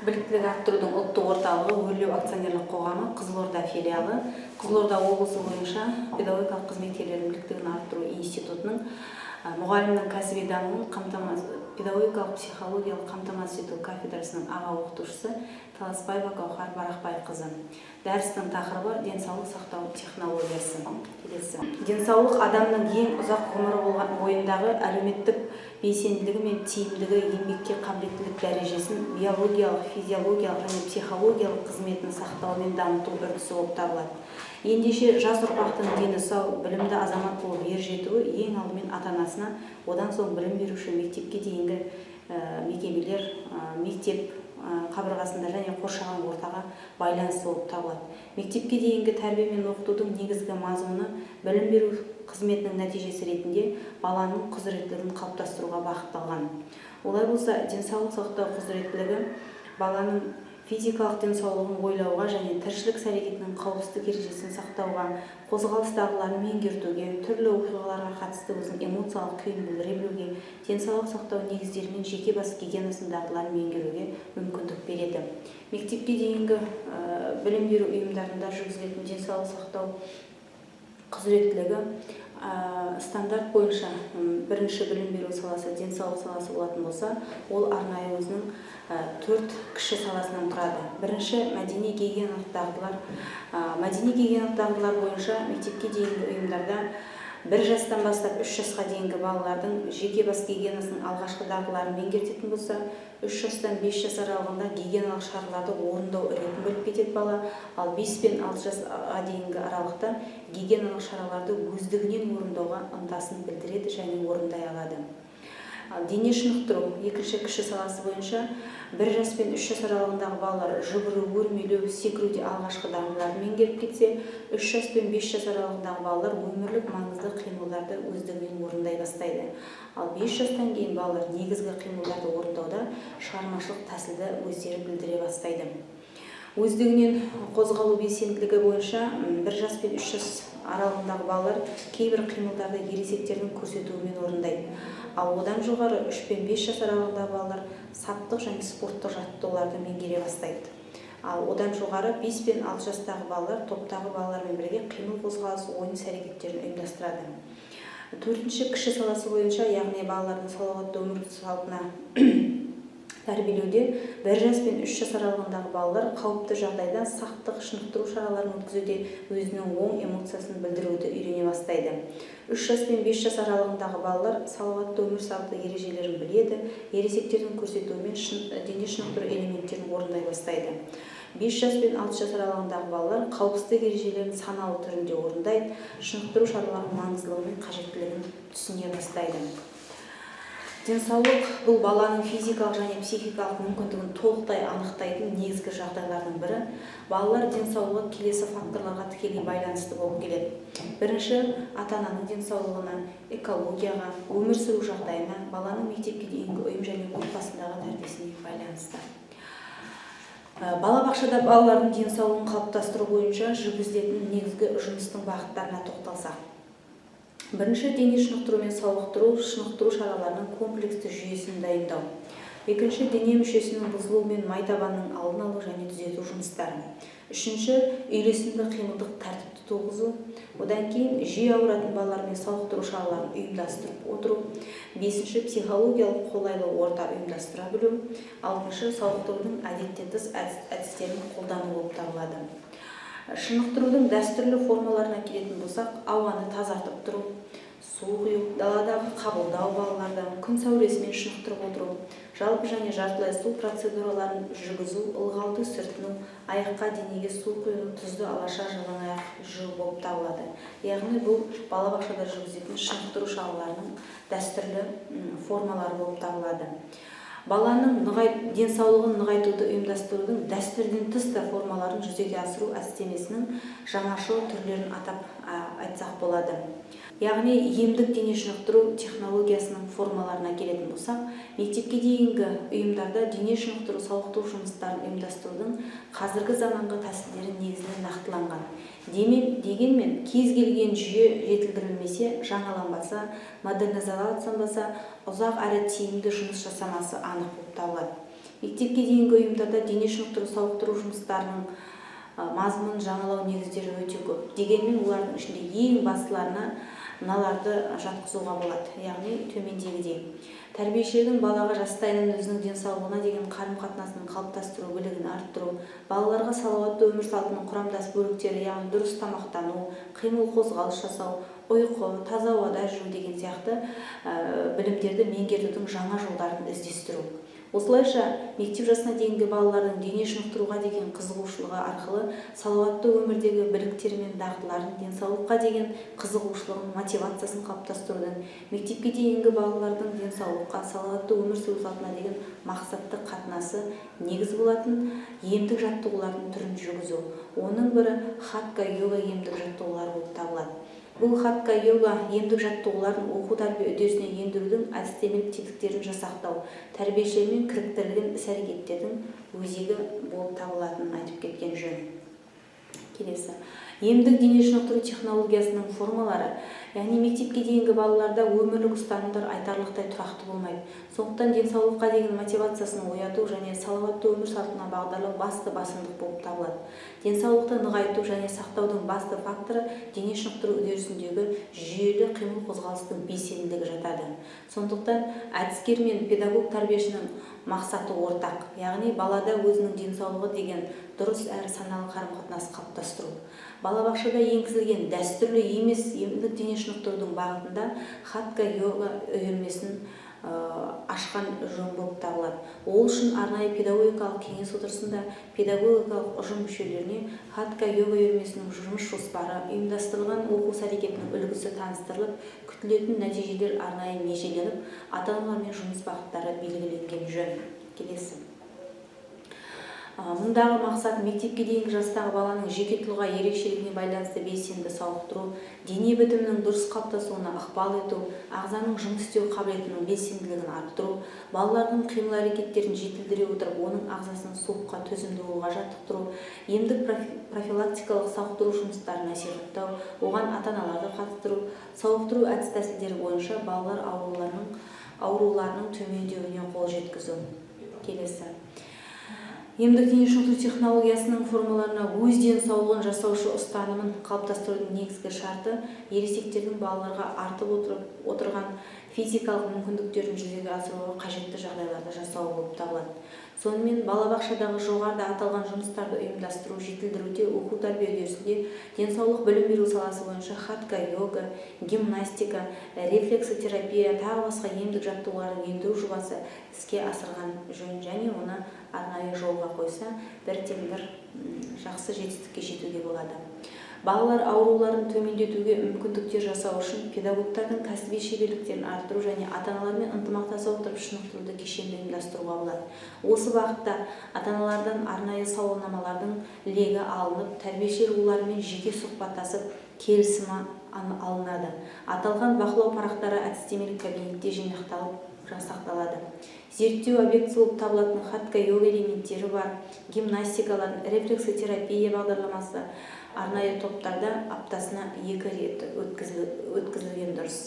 Біліктілік арттырудың ұлттық орталығы өрлеу акционерлік қоғамы Қызылорда филиалы Қызылорда облысы бойынша педагогикалық қызметкерлердің біліктілігін арттыру институтының мұғалімнің кәсіби дамуын педагогикалық психологиялық қамтамасыз ету кафедрасының аға оқытушысы Таласбаева Гаухар Барақбайқызы. Дәрістің тақырыбы денсаулық сақтау технологиясы. Денсаулық адамның ең ұзақ ғұмыры болған бойындағы әлеуметтік белсенділігі мен тиімділігі, еңбекке қабілеттілік дәрежесін, биологиялық, физиологиялық және психологиялық қызметін сақтау мен дамыту үрдісі болып табылады. Ендеше жас ұрпақтың дені сау, білімді азамат болып ер жетуі ең алдымен ата-анасына, одан соң білім беруші мектепке дейінгі мекемелер, мектеп қабырғасында және қоршаған ортаға байланысты болып табылады. Мектепке дейінгі тәрбие мен оқытудың негізгі мазмұны білім беру қызметінің нәтижесі ретінде баланың құзыреттілігін қалыптастыруға бағытталған. Олай болса, денсаулық сақтау құзыреттілігі баланың физикалық денсаулығын ойлауға және тіршілік әрекетінің қауіпсіздік ережесін сақтауға, қозғалыс дағдыларын меңгертуге, түрлі оқиғаларға қатысты өзінің эмоциялық күйін білдіре білуге, денсаулық сақтау негіздері мен жеке бас гигиенасының дағдыларын меңгеруге мүмкіндік береді. Мектепке дейінгі білім беру ұйымдарында жүргізілетін денсаулық сақтау құзыреттілігі стандарт бойынша бірінші білім беру саласы денсаулық саласы болатын болса, ол арнайы өзінің 4 кіші саласынан тұрады. Бірінші мәдени гигиеналық дағдылар. Мәдени гигиеналық дағдылар бойынша мектепке дейінгі ұйымдарда 1 жастан бастап 3 жасқа дейінгі балалардың жеке бас гигиенасының алғашқы дағдыларын меңгертетін болса, 3 жастан 5 жас аралығында гигиеналық шараларды орындау ретін біліп кетеді бала, ал 5 пен 6 жасқа дейінгі аралықта гигиеналық шараларды өздігінен орындауға ынтасын білдіреді және орындай алады. Дене шынықтыру екінші кіші саласы бойынша 1 жас пен 3 жас аралығындағы балалар жүгіру, өрмелеу, секіруде алғашқы дағдыларын меңгеріп кетсе, 3 жас пен 5 жас аралығындағы балалар өмірлік маңызды қимылдарды өздігінен орындай бастайды. Ал 5 жастан кейін балалар негізгі қимылдарды орындауда шығармашылық тәсілді өздері білдіре бастайды. Өздігінен қозғалу белсенділігі бойынша 1 жас пен 3 жас аралығындағы балалар кейбір қимылдарды ересектердің көрсетуімен орындайды. Ал одан жоғары 3 пен 5 жас аралығындағы балалар саптық және спорттық жаттығуларды меңгере бастайды. Ал одан жоғары 5 пен 6 жастағы балалар топтағы балалармен бірге қимыл қозғалыс ойын әрекеттерін ұйымдастырады. 4-ші кіші саласы бойынша, яғни балалардың салауатты өмір салтына тәрбиелеуде 1 жас пен 3 жас аралығындағы балалар қауіпті жағдайда сақтық шынықтыру шараларын өткізуде өзінің оң эмоциясын білдіруді үйрене бастайды. 3 жас пен 5 жас аралығындағы балалар салауатты өмір салты ережелерін біледі, ересектердің көрсетуімен дене шынықтыру элементтерін орындай бастайды. 5 жас пен 6 жас аралығындағы балалар қауіпсіздік ережелерін саналы түрінде орындайды, шынықтыру шараларының маңыздылығы мен қажеттілігін түсіне бастайды. Денсаулық бұл баланың физикалық және психикалық мүмкіндігін толықтай анықтайтын негізгі жағдайлардың бірі. Балалар денсаулығы келесі факторларға тікелей байланысты болып келеді. Бірінші, ата-ананың денсаулығына, экологияға, өмір сүру жағдайына, баланың мектепке дейінгі ұйым және отбасындағы тәрбиесіне байланысты. Балабақшада балалардың денсаулығын қалыптастыру бойынша жүргізілетін негізгі жұмыстың бағыттарына тоқталсақ. Бірінші, дене шынықтыру мен сауықтыру, шынықтыру шараларының комплексті жүйесін дайындау. Екінші, дене мүшесінің бұзылуы мен майтабанның алдын алу және түзету жұмыстары. Үшінші, үйлесімді қимылдық тәртіпті туғызу. Одан кейін жиі ауыратын балалармен сауықтыру шараларын ұйымдастырып отыру. Бесінші, психологиялық қолайлы орта ұйымдастыра білу. Алтыншы, сауықтырудың әдеттен тыс әдістерін қолдану болып табылады. Шынықтырудың дәстүрлі формаларына келетін болсақ, ауаны тазартып тұру, су құю, даладағы қабылдау балаларды, күн сәулесімен шынықтырып отыру, жалпы және жартылай су процедураларын жүргізу, ылғалды сүртіну, аяққа денеге су құю, тұзды алаша жалаң аяқ жүру болып табылады. Яғни бұл балабақшада жүргізетін шынықтыру шараларының дәстүрлі формалары болып табылады. Баланың денсаулығын нығайтуды ұйымдастырудың дәстүрден тыс та формаларын жүзеге асыру әдістемесінің жаңашыл түрлерін атап айтсақ болады. Яғни емдік дене шынықтыру технологиясының формаларына келетін болсақ, мектепке дейінгі ұйымдарда дене шынықтыру сауықтыру жұмыстарын ұйымдастырудың қазіргі заманғы тәсілдері негізінен нақтыланған. Дегенмен кез келген жүйе жетілдірілмесе, жаңаланбаса, модернизацияланбаса, ұзақ әрі тиімді жұмыс жасамасы анық болып табылады. Мектепке дейінгі ұйымдарда дене шынықтыру сауықтыру жұмыстарының мазмұнын жаңалау негіздері өте көп. Дегенмен олардың ішінде ең бастыларына мыналарды жатқызуға болады. Яғни төмендегідей: тәрбиешілердің балаға жастайынан өзінің денсаулығына деген қарым-қатынасын қалыптастыру білігін арттыру, балаларға салауатты өмір салтының құрамдас бөліктері, яғни дұрыс тамақтану, қимыл қозғалыс жасау, ұйқы, таза ауада жүру деген сияқты білімдерді меңгертудің жаңа жолдарын іздестіру. Осылайша мектеп жасына дейінгі балалардың дене шынықтыруға деген қызығушылығы арқылы салауатты өмірдегі біліктері мен дағдыларын, денсаулыққа деген қызығушылығын, мотивациясын қалыптастырудың, мектепке дейінгі балалардың денсаулыққа, салауатты өмір сүру салтына деген мақсатты қатынасы негіз болатын емдік жаттығулардың түрін жүргізу. Оның бірі хатха-йога емдік жаттығулары болып табылады. Бұл хатха-йога емдік жаттығуларын оқу-тәрбие үдерісіне ендірудің әдістемелік тетіктерін жасақтау, тәрбиешілермен кіріктірілген іс-әрекеттердің өзегі болып табылатынын айтып кеткен жөн. Келесі: емдік дене шынықтыру технологиясының формалары. Яғни мектепке дейінгі балаларда өмірлік ұстанымдар айтарлықтай тұрақты болмайды. Сондықтан денсаулыққа деген мотивациясын ояту және салауатты өмір салтына бағдарлау басты басымдық болып табылады. Денсаулықты нығайту және сақтаудың басты факторы дене шынықтыру үдерісіндегі жүйелі қимыл қозғалыстың белсенділігі жатады. Сондықтан әдіскер мен педагог тәрбиешінің мақсаты ортақ, яғни балада өзінің денсаулығы деген дұрыс әрі саналы қарым-қатынас қалыптастыру. Балабақшада енгізілген дәстүрлі емес емдік дене шынықтырудың бағытында хатха-йога үйірмесін ашқан жөн болып табылады. Ол үшін арнайы педагогикалық кеңес отырысында педагогикалық ұжым мүшелеріне хатха-йога үйірмесінің жұмыс жоспары, ұйымдастырылған оқу іс-әрекетінің үлгісі таныстырылып, күтілетін нәтижелер арнайы межеленіп, ата-аналармен жұмыс бағыттары белгіленген жөн. Келесі: мұндағы мақсат мектепке дейінгі жастағы баланың жеке тұлға ерекшелігіне байланысты белсенді сауықтыру, дене бітімінің дұрыс қалыптасуына ықпал ету, ағзаның жұмыс істеу қабілетінің белсенділігін арттыру, балалардың қимыл әрекеттерін жетілдіре отырып, оның ағзасын суыққа төзімді болуға жаттықтыру, емдік профилактикалық сауықтыру жұмыстарын насихаттау, оған ата-аналарды қатыстыру, сауықтыру әдіс-тәсілдері бойынша балалар ауруларының төмендеуіне қол жеткізу. Келесі: емдік дене шынықтыру технологиясының формаларына өз денсаулығын жасаушы ұстанымын қалыптастырудың негізгі шарты ересектердің балаларға артып отырған физикалық мүмкіндіктерін жүзеге асыруға қажетті жағдайларды жасау болып табылады. Сонымен балабақшадағы жоғарыда аталған жұмыстарды ұйымдастыру, жетілдіруде, оқу-тәрбие үдерісінде денсаулық білім беру саласы бойынша хатха-йога, гимнастика, рефлексотерапия, тағы басқа емдік жаттығулардың ендіру жобасы іске асырған жөн және оны арнайы жолға қойса, бірден-бір жақсы жетістікке жетуге болады. Балалар ауруларын төмендетуге мүмкіндіктер жасау үшін педагогтардың кәсіби шеберліктерін арттыру және ата-аналармен ынтымақтаса отырып шынықтыруды кешенді ұйымдастыруға болады. Осы бағытта ата-аналардан арнайы сауалнамалардың легі алынып, тәрбиешілер олармен жеке сұхбаттасып, келісімі алынады. Аталған бақылау парақтары әдістемелік кабинетте жинақталып жасақталады. Зерттеу объектісі болып табылатын хатха-йога элементтері бар гимнастикалар, рефлексотерапия бағдарламасы арнайы топтарда аптасына 2 рет өткізілген дұрыс.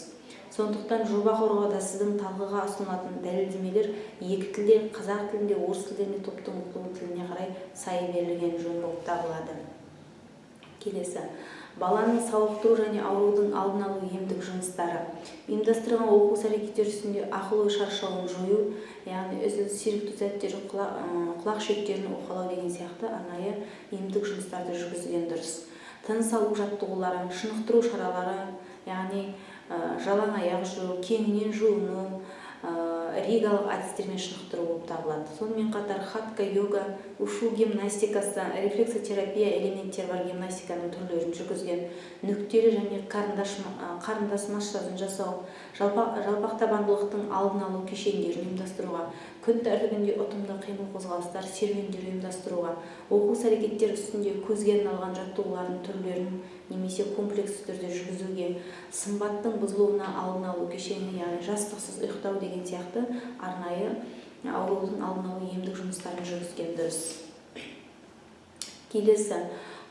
Сондықтан жоба қорғауда сіздің талқыға ұсынылатын дәлелдемелер екі тілде, қазақ тілінде, орыс тілінде, топтың оқыту тіліне қарай сай берілген жөн болып табылады. Келесі: баланың сауықтыру және аурудың алдын алу емдік жұмыстары. Ұйымдастырылған оқу іс-әрекеттер үстінде ақыл-ой шаршауын жою, яғни сергіту сәттері, құлақ шеттерін уқалау деген сияқты арнайы емдік жұмыстарды жүргізген дұрыс. Тыныс алу жаттығулары, шынықтыру шаралары, яғни жалаң аяқ жүру, кеңінен жуыну, ригалық әдістермен шынықтыру болып табылады. Сонымен қатар хатха-йога, ушу гимнастикасы, рефлексотерапия элементтері бар гимнастиканың түрлерін жүргізген, нүктелі және қарындас массажын жасау, жалпақ табандылықтың алдын алу кешендерін ұйымдастыруға, күн тәртібінде ұтымды қимыл қозғалыстар, серуендер ұйымдастыруға, оқу іс-әрекеттер үстінде көзге арналған жаттығулардың түрлерін немесе комплексті түрде жүргізуге, сымбаттың бұзылуына алдын алу кешені, яғни жастықсыз ұйықтау деген сияқты арнайы аурудың алдын алу емдік жұмыстарын жүргізген дұрыс. Келесі: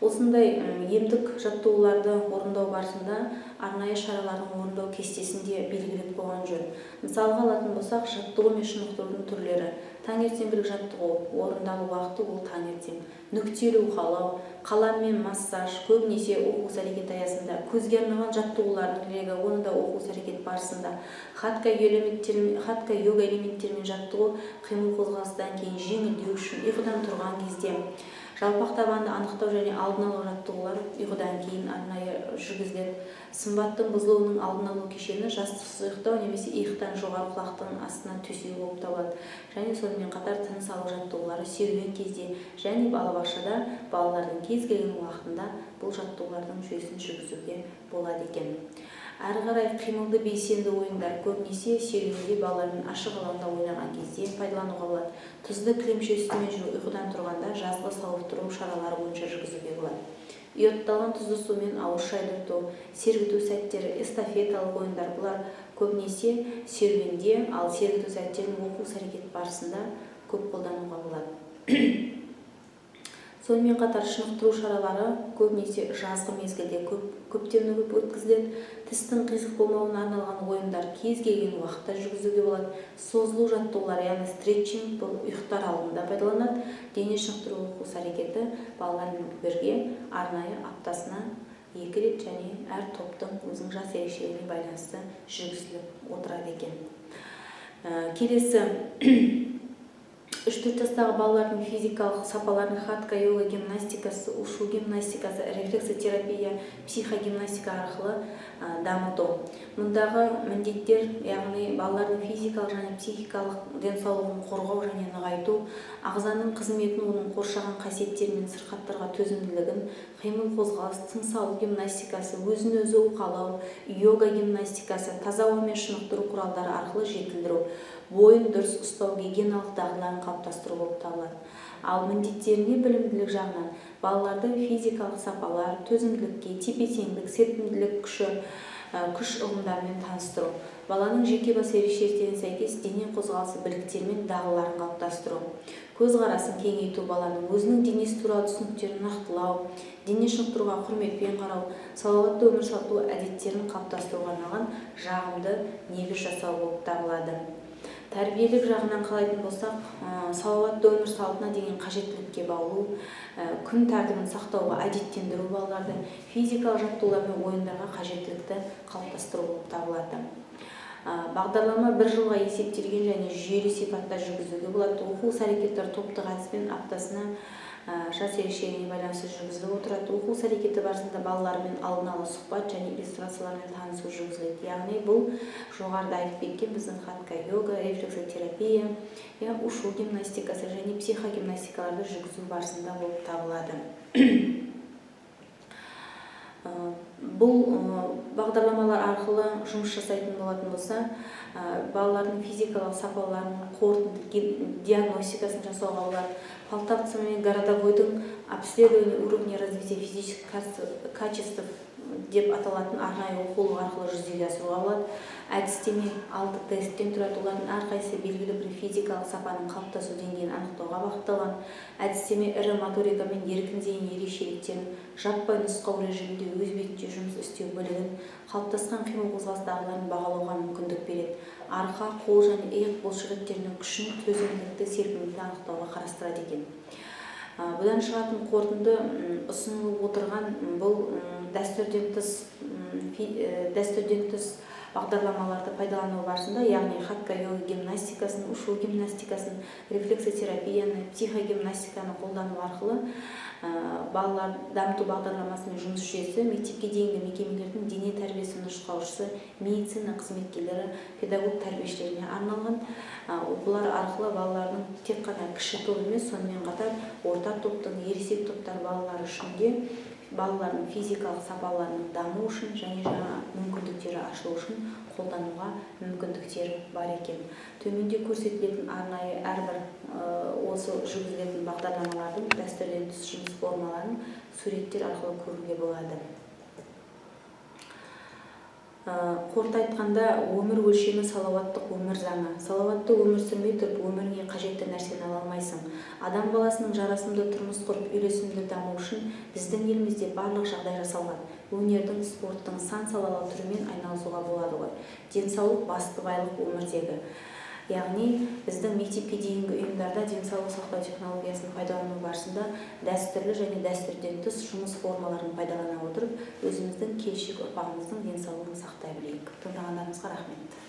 осындай емдік жаттығуларды орындау барысында арнайы шараларын орындау кестесінде белгілеп қойған жөн. Мысалға алатын болсақ, жаттығу мен шынықтырудың түрлері. Таңертеңгілік жаттығу, орындалу уақыты ол таңертең. Нүктелі уқалау, қалам мен массаж, көбінесе оқу әрекет аясында, көзге арналған жаттығулардың легі, оны да оқу әрекет барысында, хатка йога элементтерімен жаттығу, қимыл қозғалыстан кейін жеңілдеу үшін ұйқыдан тұрған кезде, жалпақ табанды анықтау және алдын алу жаттығулар ұйқыдан кейін арнайы жүргізіледі. Сымбаттың бұзылуының алдын алу кешені жастықсыз ұйықтау немесе иықтан жоғары құлақтың астына төсеу болып табылады. Және сонымен қатар тыныс алу жаттығулары серуен кезде және балабақшада балалардың кез келген уақытында бұл жаттығулардың жүйесін жүргізуге болады екен. Әрі қарай қимылды белсенді ойындар көбінесе серуенде балалармен ашық алаңда ойнаған кезде пайдалануға болады. Тұзды кілемше үстімен жүру ұйқыдан тұрғанда жазғы сауықтыру шаралары бойынша жүргізуге болады. Йодталған тұзды сумен ауыз шайдырту, сергіту сәттері, эстафеталық ойындар бұлар көбінесе серуенде, ал сергіту сәттерін оқу әрекет барысында көп қолдануға болады. Сонымен қатар шынықтыру шаралары көбінесе жазғы мезгілде көптен көп өткізіледі. Тістің қисық болмауына арналған ойындар кез келген уақытта жүргізуге болады. Созылу жаттығулары, яғни стретчинг, бұл ұйықтар алдында пайдаланады. Дене шынықтыру оқу әрекеті балалармен бірге арнайы аптасына 2 рет және әр топтың өзінің жас ерекшелігіне байланысты жүргізіліп отырады екен. Келесі 3-4 жастағы балалардың физикалық сапаларын хатка йога гимнастикасы, ушу гимнастикасы, рефлексотерапия, психогимнастика арқылы дамыту. Мұндағы міндеттер, яғни балалардың физикалық және психикалық денсаулығын қорғау және нығайту, ағзаның қызметін, оның қоршаған қасиеттері мен сырқаттарға төзімділігін, қимыл қозғалыс, тыныс алу гимнастикасы, өзін өзі уқалау, йога гимнастикасы, таза ауамен шынықтыру құралдары арқылы жетілдіру, бойын дұрыс ұстау, гигиеналық дағдыларын қалыптастыру болып табылады. Ал міндеттеріне білімділік жағынан балаларды физикалық сапалар, төзімділікке, тепе-теңдік, серпімділік күш ұғымдарымен таныстыру, баланың жеке бас ерекшеліктеріне сәйкес дене қозғалысы біліктермен дағдыларын қалыптастыру, көзқарасын кеңейту, баланың өзінің денесі туралы түсініктерін нақтылау, дене шынықтыруға құрметпен қарау, салауатты өмір салту әдеттерін қалыптастыруға арналған жағымды негіз жасау болып табылады. Тәрбиелік жағынан қалайтын болсақ, салауатты өмір салтына деген қажеттілікке баулу, күн тәртібін сақтауға әдеттендіру, балаларды физикалық жаттығулар мен ойындарға қажеттілікті қалыптастыру болып табылады. Бағдарлама 1 жылға есептелген және жүйелі сипатта жүргізуге болады. Оқу әрекеттері топтық әдіспен аптасына жас ерекшелігіне байланысты жүргізіліп отырады. Оқу әрекеті барысында балалармен алдын ала сұхбат және иллюстрациялармен танысу жүргізіледі. Яғни бұл жоғарыда айтып кеткен біздің хатка йога, рефлексотерапия, ушу гимнастикасы және психогимнастикаларды жүргізу барысында болып табылады. Бұл бағдарламалар арқылы жұмыс жасайтын болатын болса, балалардың физикалық сапаларының қорытынды диагностикасын жасауға болады. Полтавцами городовойдың обследование уровня развития физических качеств деп аталатын арнайы оқулық арқылы жүзеге асыруға болады. Әдістеме 6 тесттен тұрады. Олардың әрқайсысы белгілі бір физикалық сапаның қалыптасу деңгейін анықтауға бағытталған. Әдістеме ірі моторика мен еркін зейін ерекшеліктерін, жаппай нұсқау режимінде өз бетінше жұмыс істеу білігін, қалыптасқан қимыл қозғалыс дағдыларын бағалауға мүмкіндік береді. Арқа, қол және иық бұлшықеттерінің күшін, төзімділікті, серпімділікті анықтауға қарастырады екен. Бұдан шығатын қорытынды ұсынылып отырған бұл дәстүрден тыс бағдарламаларды пайдалану барысында, яғни хатка йога гимнастикасын, ушу гимнастикасын, рефлексотерапияны, психогимнастиканы қолдану арқылы балалар дамыту бағдарламасымен жұмыс жүйесі мектепке дейінгі мекемелердің дене тәрбиесі нұсқаушысы, медицина қызметкерлері, педагог тәрбиешілеріне арналған. Бұлар арқылы балалардың тек қана кіші топ емес, сонымен қатар орта топтың, ересек топтар балалар үшін де балалардың физикалық сапаларының даму үшін және жаңа мүмкіндіктері ашылу үшін қолдануға мүмкіндіктері бар екен. Төменде көрсетілетін арнайы әрбір осы жүргізілетін бағдарламалардың дәстүрден тыс жұмыс формаларын суреттер арқылы көруге болады. Қорыта айтқанда, өмір өлшемі салауаттық өмір заңы. Салауатты өмір сүрмей тұрып, өміріңе қажетті нәрсені ала алмайсың. Адам баласының жарасымды тұрмыс құрып, үйлесімді даму үшін біздің елімізде барлық жағдай жасалған. Өнердің, спорттың сан салалы түрімен айналысуға болады ғой. Денсаулық басты байлық өмірдегі. Яғни біздің мектепке дейінгі ұйымдарда денсаулық сақтау технологиясын пайдалану барысында дәстүрлі және дәстүрден тыс жұмыс формаларын пайдалана отырып, өзіміздің келешек ұрпағымыздың денсаулығын сақтай білейік. Тыңдағандарыңызға рахмет.